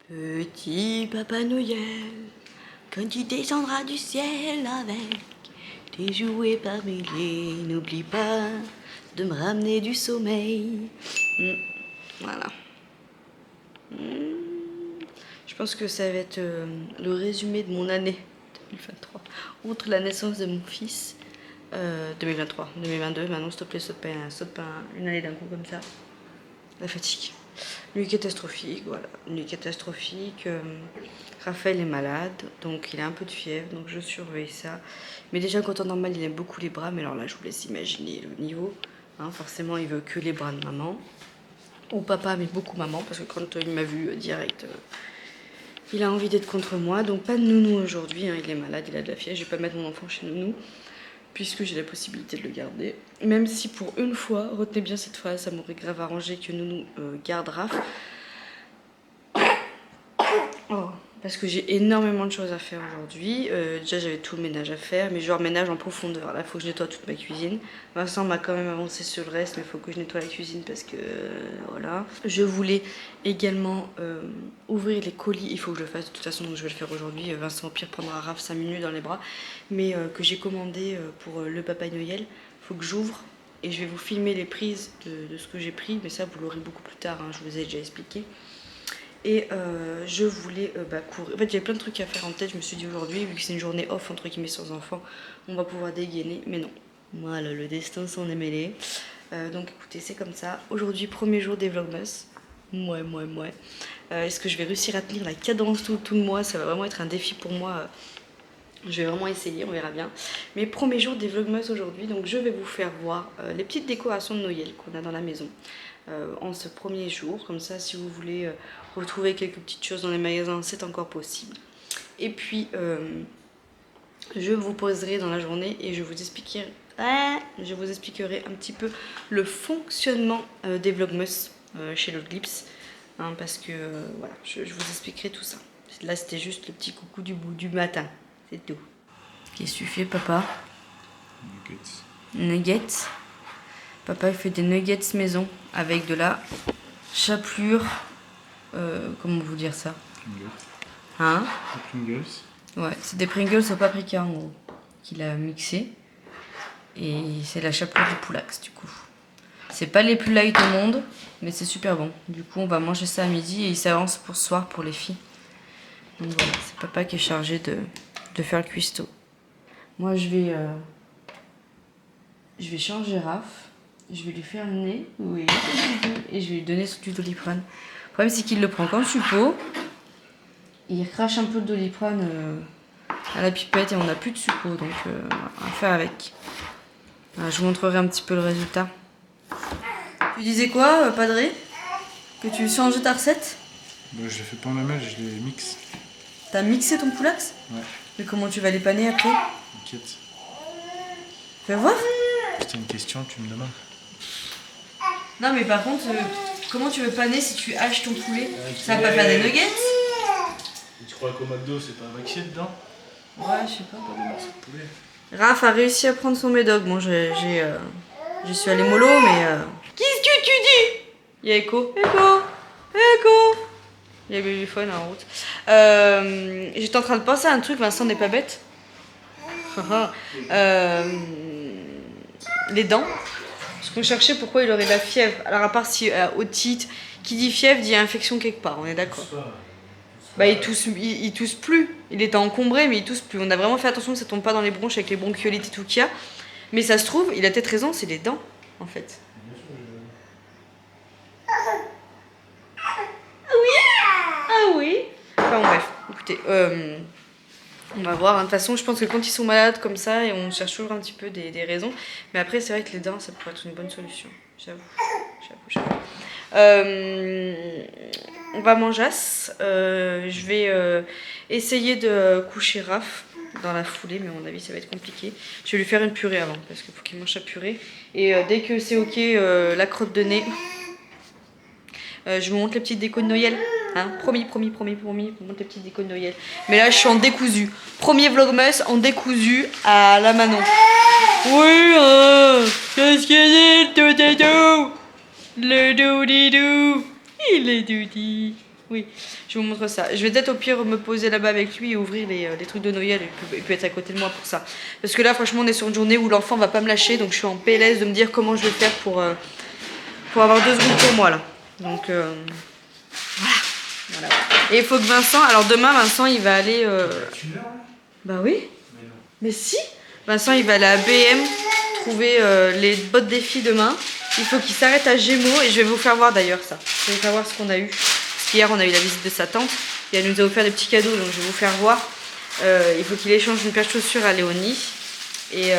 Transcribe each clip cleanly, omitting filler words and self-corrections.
Petit Papa Noël, quand tu descendras du ciel avec tes jouets par milliers, n'oublie pas de me ramener du sommeil. Voilà. Je pense que ça va être le résumé de mon année 2023. Outre la naissance de mon fils, 2023, 2022, maintenant s'il te plaît, saute pas une année d'un coup comme ça. La fatigue. Nuit catastrophique, voilà. Nuit catastrophique. Raphaël est malade, donc il a un peu de fièvre, donc je surveille ça. Mais déjà, quand en normal, il aime beaucoup les bras, mais alors là, je vous laisse imaginer le niveau. Hein, forcément, il veut que les bras de maman. Ou papa, mais beaucoup maman, parce que quand il m'a vu direct, il a envie d'être contre moi. Donc pas de nounou aujourd'hui, hein, il est malade, il a de la fièvre. Je vais pas mettre mon enfant chez nounou, puisque j'ai la possibilité de le garder. Même si pour une fois, retenez bien cette phrase, ça m'aurait grave arrangé que nounou garde Raph. Oh, parce que j'ai énormément de choses à faire aujourd'hui. Déjà j'avais tout le ménage à faire, mais genre ménage en profondeur. Là il faut que je nettoie toute ma cuisine. Vincent m'a quand même avancé sur le reste, mais il faut que je nettoie la cuisine parce que voilà. Je voulais également ouvrir les colis, il faut que je le fasse de toute façon, donc je vais le faire aujourd'hui. Vincent au pire prendra Raph 5 minutes dans les bras, mais que j'ai commandé pour le Papa Noël. Il faut que j'ouvre et je vais vous filmer les prises de ce que j'ai pris, mais ça vous l'aurez beaucoup plus tard, hein, je vous ai déjà expliqué. Et je voulais courir. En fait, j'avais plein de trucs à faire en tête. Je me suis dit aujourd'hui, vu que c'est une journée off entre guillemets sans enfants, on va pouvoir dégainer. Mais non, voilà, le destin s'en est mêlé. Donc écoutez, c'est comme ça. Aujourd'hui, premier jour des Vlogmas. Mouais. Est-ce que je vais réussir à tenir la cadence tout le mois? Ça va vraiment être un défi pour moi. Je vais vraiment essayer, on verra bien. Mais premier jour des Vlogmas aujourd'hui, donc je vais vous faire voir les petites décorations de Noël qu'on a dans la maison. En ce premier jour, comme ça si vous voulez retrouver quelques petites choses dans les magasins, c'est encore possible. Et puis je vous poserai dans la journée et je vous expliquerai un petit peu le fonctionnement des Vlogmas chez L'Autre Glips, hein, parce que voilà, je vous expliquerai tout ça. Là c'était juste le petit coucou du matin, c'est tout. Qu'est-ce que tu fais, papa? Nuggets. Papa il fait des nuggets maison avec de la chapelure. Comment vous dire ça? Pringles. Hein? Des Pringles. Ouais, c'est des Pringles au paprika en gros qu'il a mixé. Et c'est la chapelure du poulax du coup. C'est pas les plus light au monde, mais c'est super bon. Du coup, on va manger ça à midi et il s'avance pour ce soir pour les filles. Donc voilà, c'est papa qui est chargé de faire le cuistot. Moi, je vais changer Raph. Je vais lui faire le nez, oui, et je vais lui donner du Doliprane. Le problème, c'est qu'il le prend comme suppôt. Il crache un peu de Doliprane à la pipette et on n'a plus de suppôt, donc on va faire avec. Voilà, je vous montrerai un petit peu le résultat. Tu disais quoi, Padré? Que tu changeais ta recette? Bah, je les fais pas en lamelles, je les mixe. T'as mixé ton poulax? Ouais. Mais comment tu vas les paner après? T'inquiète. Fais voir. Si t'as une question, tu me demandes. Non mais par contre, comment tu veux paner si tu haches ton poulet? Ça va pas faire des nuggets? Tu crois qu'au McDo c'est pas un vaccin dedans? Ouais, je sais pas. Pas des morceaux de poulet. Raph a réussi à prendre son médoc. Bon, je suis allée mollo, mais... Qu'est-ce que tu dis? Il y a écho. Écho. Il y a Babyphone en route. J'étais en train de penser à un truc, Vincent n'est pas bête. Les dents. Parce qu'on cherchait pourquoi il aurait de la fièvre. Alors à part si otite, qui dit fièvre dit infection quelque part, on est d'accord. Bah il tousse plus. Il était encombré mais il tousse plus. On a vraiment fait attention que ça tombe pas dans les bronches avec les bronchiolites et tout qu'il y a. Mais ça se trouve, il a peut-être raison, c'est les dents en fait. Ah oui. Enfin bon, bref, écoutez, on va voir. De toute façon, je pense que quand ils sont malades comme ça, et on cherche toujours un petit peu des raisons. Mais après, c'est vrai que les dents, ça pourrait être une bonne solution. J'avoue. On va manger. Je vais essayer de coucher Raph. dans la foulée, mais à mon avis ça va être compliqué. Je vais lui faire une purée avant parce qu'il faut qu'il mange sa purée. Et dès que c'est ok, la crotte de nez, je vous montre les petites décos de Noël. Hein, promis, je vous montre les petites décos de Noël. Mais là je suis en décousu. Premier vlogmas en décousu à la Manon. Oui, qu'est-ce que c'est le doudou? Le doudidou, il est doudi. Oui, je vous montre ça. Je vais peut-être au pire me poser là-bas avec lui et ouvrir les trucs de Noël et puis être à côté de moi pour ça. Parce que là, franchement, on est sur une journée où l'enfant va pas me lâcher, donc je suis en PLS de me dire comment je vais faire pour avoir 2 secondes pour moi là. Donc voilà. Et il faut que Vincent, alors demain, Vincent, il va aller. Bah oui. Mais si. Vincent, il va aller à BM trouver les bottes des filles demain. Il faut qu'il s'arrête à Gémeaux et je vais vous faire voir d'ailleurs ça. Je vais vous faire voir ce qu'on a eu. Parce qu'hier, on a eu la visite de sa tante et elle nous a offert des petits cadeaux, donc je vais vous faire voir. Il faut qu'il échange une paire de chaussures à Léonie. Et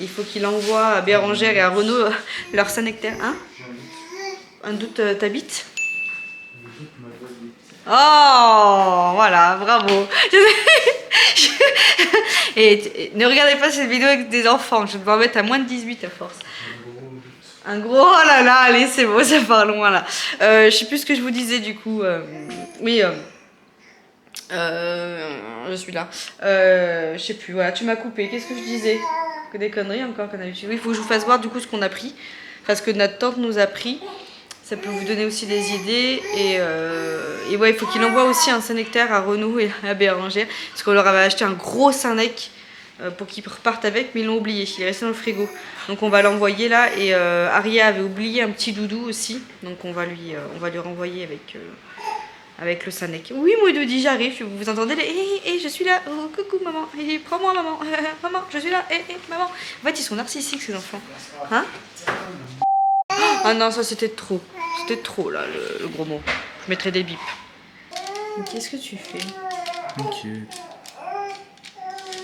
il faut qu'il envoie à Bérangère et à Renaud leur Saint-Nectaire. Hein? Un doute t'habites? Oh, voilà, bravo. Et ne regardez pas cette vidéo avec des enfants, je vais devoir mettre à moins de 18 à force. Un gros, oh là là, allez c'est bon, ça part loin là. Je sais plus ce que je vous disais du coup. Oui, je suis là. Je sais plus, voilà, tu m'as coupé. Qu'est-ce que je disais? Que des conneries encore qu'on a eu. Oui, il faut que je vous fasse voir du coup ce qu'on a pris. Enfin, ce que notre tante nous a pris. Ça peut vous donner aussi des idées. Et ouais, il faut qu'il envoie aussi un Saint-Nectaire à Renaud et à Bérangère. Parce qu'on leur avait acheté un gros Saint-Nec pour qu'ils repartent avec, mais ils l'ont oublié. Il est resté dans le frigo. Donc on va l'envoyer là. Et Aria avait oublié un petit doudou aussi. Donc on va lui renvoyer avec le Saint-Nec. Oui, moi Doudi, j'arrive. Vous entendez les je suis là. Oh, coucou maman. Prends-moi maman. Maman, je suis là. Maman. En fait, ils sont narcissiques ces enfants. Hein? Ah non, ça c'était trop. C'était trop là, le gros mot. Je mettrai des bips. Qu'est-ce que tu fais? Ok.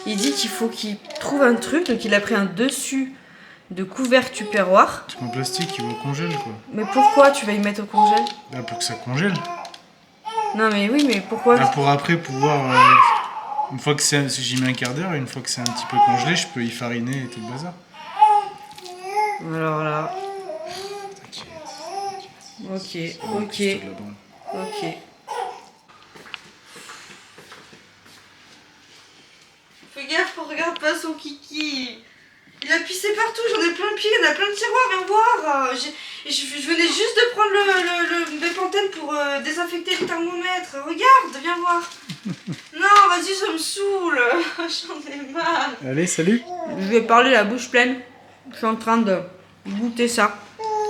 Il dit qu'il faut qu'il trouve un truc, donc il a pris un dessus de couvercle tupperware. C'est en plastique qui va au congèle quoi. Mais pourquoi tu vas y mettre au congèle? Bah pour que ça congèle. Non mais oui, mais pourquoi? Bah pour après pouvoir... une fois que j'y mets un quart d'heure, une fois que c'est un petit peu congelé, je peux y fariner et tout le bazar. Alors là... T'inquiète. Ok. Fais gaffe, regarde pas son kiki. Il a pissé partout, j'en ai plein le pied, il y en a plein de tiroirs, viens voir. Je venais juste de prendre le Bepanthen pour désinfecter le thermomètre. Regarde, viens voir. Non, vas-y, ça me saoule. J'en ai marre. Allez, salut. Je vais parler la bouche pleine. Je suis en train de goûter ça.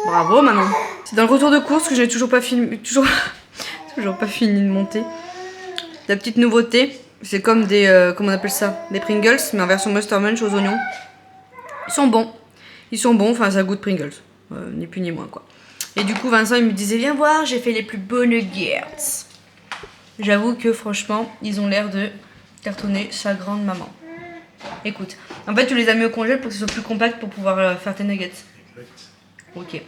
Bravo, Manon. C'est dans le retour de course que j'ai toujours pas fini de monter. La petite nouveauté, c'est comme des, comment on appelle ça, des Pringles, mais en version Monster Munch aux oignons. Ils sont bons, enfin ça goûte Pringles, ni plus ni moins quoi. Et du coup Vincent il me disait viens voir, j'ai fait les plus beaux nuggets. J'avoue que franchement ils ont l'air de cartonner sa grande maman. Écoute, en fait tu les as mis au congèle pour que ce soit plus compact pour pouvoir faire tes nuggets. Exact. Ok.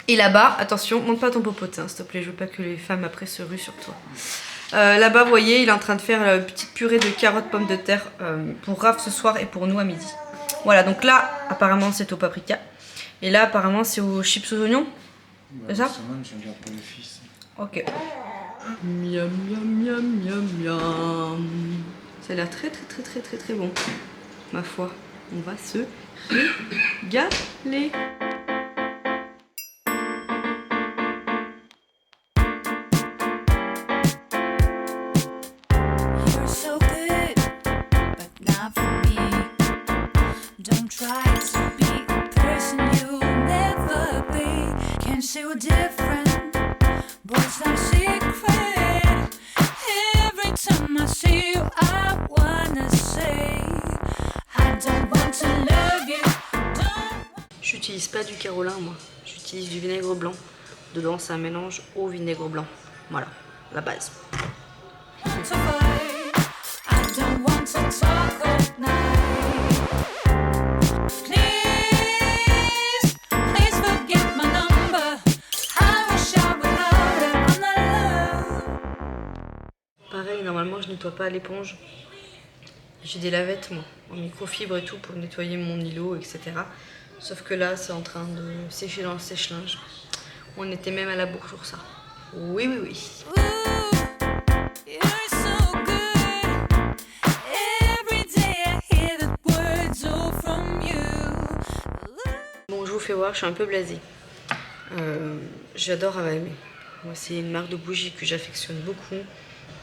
Et là-bas, attention, monte pas ton popotin s'il te plaît, je veux pas que les femmes après se ruent sur toi. Là-bas, vous voyez, il est en train de faire une petite purée de carottes, pommes de terre pour Raph ce soir et pour nous à midi. Voilà, donc là, apparemment, c'est au paprika. Et là, apparemment, c'est aux chips aux oignons. C'est ça? Ok. Miam, miam, miam, miam, miam. Ça a l'air très bon. Ma foi, on va se régaler. J'utilise pas du Carolin moi, j'utilise du vinaigre blanc. Dedans c'est un mélange au vinaigre blanc. Voilà, la base. Pareil, normalement je nettoie pas à l'éponge. J'ai des lavettes moi, en microfibre et tout pour nettoyer mon îlot, etc. Sauf que là c'est en train de sécher dans le sèche-linge. On était même à la bourre pour ça. Oui, oui, oui. Bon, je vous fais voir, je suis un peu blasée. J'adore Avame. Moi, c'est une marque de bougies que j'affectionne beaucoup,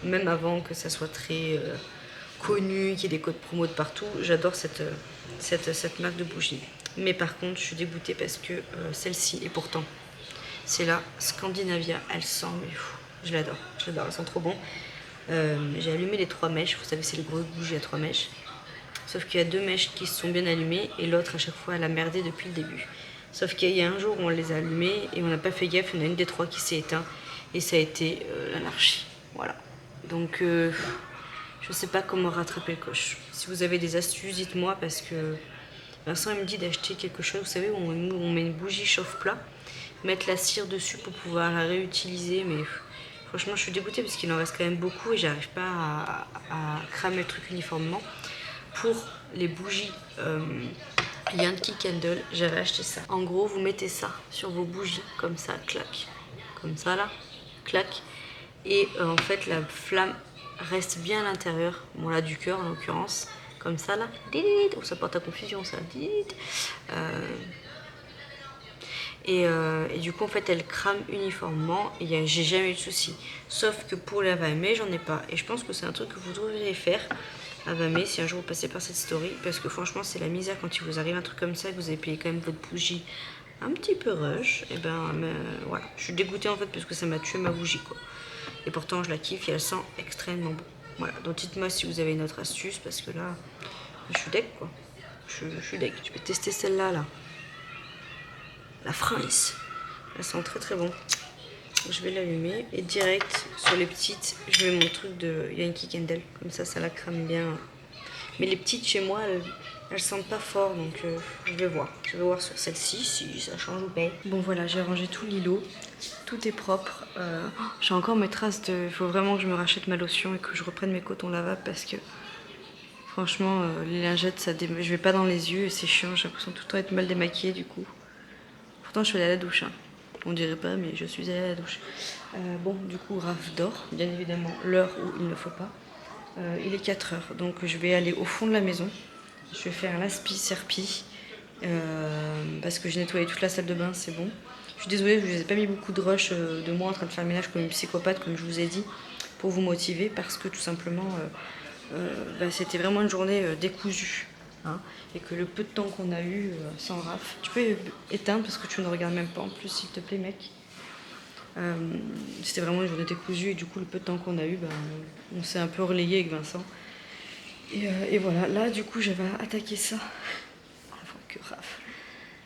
même avant que ça soit très connu, qu'il y ait des codes promo de partout. J'adore cette marque de bougies. Mais par contre, je suis dégoûtée parce que celle-ci, et pourtant, c'est la Scandinavia, elle sent, mais je l'adore, elles sont trop bon. J'ai allumé les 3 mèches, vous savez, c'est les grosses bougies à 3 mèches. Sauf qu'il y a 2 mèches qui se sont bien allumées et l'autre, à chaque fois, elle a merdé depuis le début. Sauf qu'il y a un jour où on les a allumées et on n'a pas fait gaffe, il y en a une des 3 qui s'est éteinte et ça a été l'anarchie. Voilà. Donc, je sais pas comment rattraper le coche. Si vous avez des astuces, dites-moi parce que Vincent il me dit d'acheter quelque chose, vous savez, où on met une bougie chauffe-plat, mettre la cire dessus pour pouvoir la réutiliser, mais franchement je suis dégoûtée parce qu'il en reste quand même beaucoup et j'arrive pas à cramer le truc uniformément. Pour les bougies Yankee Candle, j'avais acheté ça. En gros, vous mettez ça sur vos bougies, comme ça, clac, comme ça là, clac, et en fait la flamme reste bien à l'intérieur, bon là du cœur en l'occurrence, comme ça là, oh, ça porte à confusion ça, et du coup en fait elle crame uniformément et j'ai jamais eu de soucis. Sauf que pour la Vamé j'en ai pas et je pense que c'est un truc que vous devriez faire à Vamé si un jour vous passez par cette story, parce que franchement c'est la misère quand il vous arrive un truc comme ça et que vous avez payé quand même votre bougie un petit peu rush, et voilà, je suis dégoûtée en fait parce que ça m'a tué ma bougie quoi. Et pourtant je la kiffe et elle sent extrêmement bon. Voilà, donc dites-moi si vous avez une autre astuce parce que là je suis deg quoi. Je suis deg. Je vais tester celle-là là. La France. Elle sent très très bon. Je vais l'allumer et direct sur les petites, je mets mon truc de Yankee Candle. Comme ça la crame bien. Mais les petites chez moi, elles sentent pas fort, donc je vais voir. Je vais voir sur celle-ci si ça change ou pas. Bon voilà, j'ai rangé tout l'îlot. Tout est propre. J'ai encore mes traces de... Il faut vraiment que je me rachète ma lotion et que je reprenne mes cotons lavables parce que franchement, les lingettes, je vais pas dans les yeux et c'est chiant. J'ai l'impression de tout le temps être mal démaquillée du coup. Pourtant, je suis allée à la douche. Hein. On dirait pas, mais je suis allée à la douche. Bon, du coup, Raph dort, bien évidemment, l'heure où il ne faut pas. Il est 4 heures, donc je vais aller au fond de la maison. Je vais faire l'aspi-serpi parce que j'ai nettoyé toute la salle de bain, c'est bon. Je suis désolée, je vous ai pas mis beaucoup de rush de moi en train de faire le ménage comme une psychopathe, comme je vous ai dit, pour vous motiver, parce que tout simplement, c'était vraiment une journée décousue. Hein, et que le peu de temps qu'on a eu sans Raph, tu peux éteindre parce que tu ne regardes même pas en plus, s'il te plaît, mec. C'était vraiment une journée décousue et du coup, le peu de temps qu'on a eu, on s'est un peu relayé avec Vincent. Et voilà, là, du coup, j'avais attaqué ça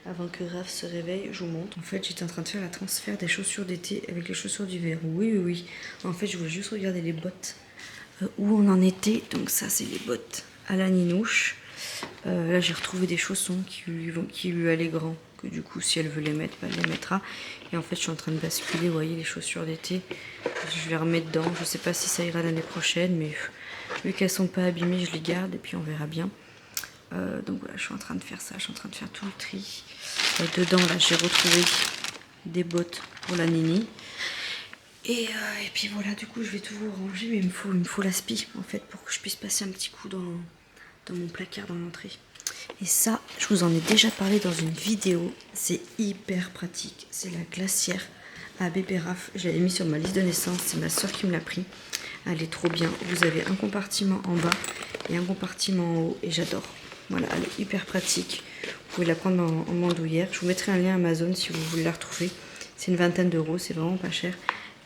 avant que Raph se réveille, je vous montre. En fait, j'étais en train de faire la transfert des chaussures d'été avec les chaussures d'hiver. Oui, oui, oui. En fait, je voulais juste regarder les bottes où on en était. Donc ça, c'est les bottes à la Ninouche. Là, j'ai retrouvé des chaussons qui lui allaient grand. Que du coup, si elle veut les mettre, elle les mettra. Et en fait, je suis en train de basculer, vous voyez, les chaussures d'été. Je les remets dedans. Je sais pas si ça ira l'année prochaine, mais vu qu'elles sont pas abîmées, je les garde et puis on verra bien. Donc voilà, je suis en train de faire ça, je suis en train de faire tout le tri. Dedans, là, j'ai retrouvé des bottes pour la Nini. Et puis voilà, du coup, je vais tout vous ranger, mais il me faut l'aspi, en fait, pour que je puisse passer un petit coup dans mon placard dans l'entrée. Et ça, je vous en ai déjà parlé dans une vidéo, c'est hyper pratique. C'est la glacière à bébé Raph. Je l'avais mis sur ma liste de naissance, c'est ma soeur qui me l'a pris. Elle est trop bien. Vous avez un compartiment en bas et un compartiment en haut, et j'adore. Voilà, elle est hyper pratique. Vous pouvez la prendre en bandoulière. Je vous mettrai un lien Amazon si vous voulez la retrouver. C'est une vingtaine d'euros, c'est vraiment pas cher.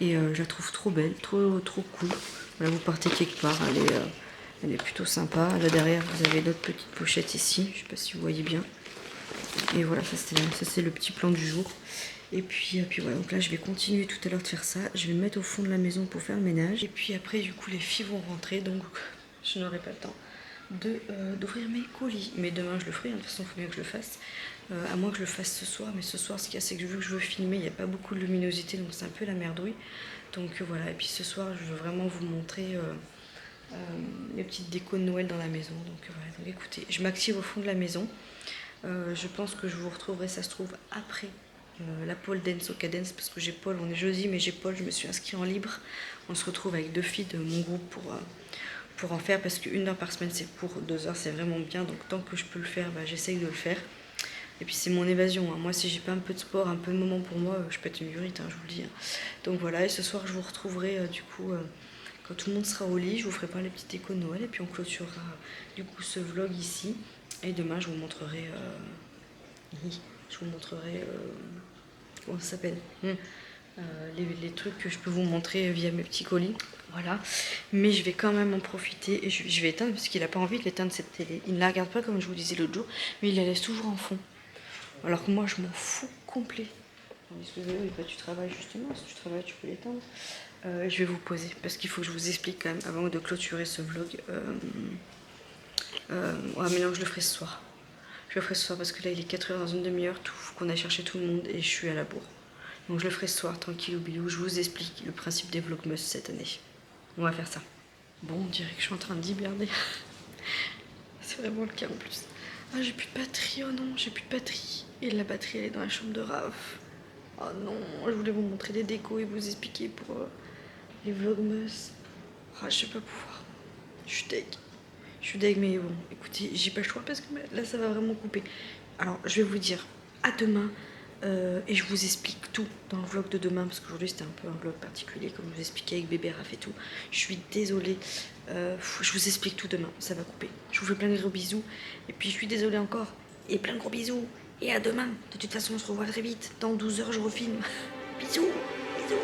Et je la trouve trop belle, trop cool. Voilà, vous partez quelque part, elle est plutôt sympa. Là derrière, vous avez d'autres petites pochettes ici. Je sais pas si vous voyez bien. Et voilà, ça c'est le petit plan du jour. Et puis voilà, donc là je vais continuer tout à l'heure de faire ça. Je vais me mettre au fond de la maison pour faire le ménage. Et puis après, du coup, les filles vont rentrer, donc je n'aurai pas le temps d'ouvrir mes colis. Mais demain je le ferai, hein. De toute façon il faut bien que je le fasse. À moins que je le fasse ce soir, mais ce soir ce qu'il y a c'est que vu que je veux filmer, il n'y a pas beaucoup de luminosité, donc c'est un peu la merdouille. Donc voilà, et puis ce soir je veux vraiment vous montrer les petites décos de Noël dans la maison. Donc voilà, donc écoutez, je m'active au fond de la maison. Je pense que je vous retrouverai, ça se trouve, après la pole dance au cadence, parce que j'ai Paul, on est jeudi, mais j'ai Paul, je me suis inscrite en libre. On se retrouve avec 2 filles de mon groupe pour en faire, parce qu'une heure par semaine c'est pour 2 heures, c'est vraiment bien. Donc tant que je peux le faire, bah, j'essaye de le faire. Et puis c'est mon évasion, hein. Moi si j'ai pas un peu de sport, un peu de moment pour moi, je pète une urite, hein, je vous le dis. Donc voilà, et ce soir je vous retrouverai du coup quand tout le monde sera au lit, je vous ferai pas les petites décos de Noël et puis on clôturera du coup ce vlog ici. Et demain je vous montrerai comment ça s'appelle, les trucs que je peux vous montrer via mes petits colis. Voilà, mais je vais quand même en profiter et je vais éteindre parce qu'il n'a pas envie de l'éteindre cette télé. Il ne la regarde pas comme je vous disais l'autre jour, mais il la laisse toujours en fond. Alors que moi je m'en fous complet. Excusez-moi, tu travailles justement, si tu travailles tu peux l'éteindre. Je vais vous poser parce qu'il faut que je vous explique quand même avant de clôturer ce vlog. Mais non, je le ferai ce soir. Je le ferai ce soir parce que là il est 4h dans une demi-heure, il faut qu'on aille chercher tout le monde et je suis à la bourre. Donc je le ferai ce soir, tranquille ou bilou. Je vous explique le principe des vlogmas cette année. On va faire ça. Bon, on dirait que je suis en train d'hiberner. C'est vraiment le cas en plus. Ah, j'ai plus de batterie, oh non, j'ai plus de batterie. Et la batterie elle est dans la chambre de Raph. Oh non, je voulais vous montrer les décos et vous expliquer pour les vlogmas. Ah, je vais pas pouvoir. Je suis deg. Je suis deg, mais bon, écoutez, j'ai pas le choix parce que là, ça va vraiment couper. Alors, je vais vous dire à demain et je vous explique tout dans le vlog de demain parce qu'aujourd'hui, c'était un peu un vlog particulier, comme je vous expliquais avec bébé Raph et tout. Je suis désolée. Je vous explique tout demain, ça va couper. Je vous fais plein de gros bisous. Et puis, je suis désolée encore. Et plein de gros bisous. Et à demain. De toute façon, on se revoit très vite. Dans 12 heures, je refilme. Bisous. Bisous.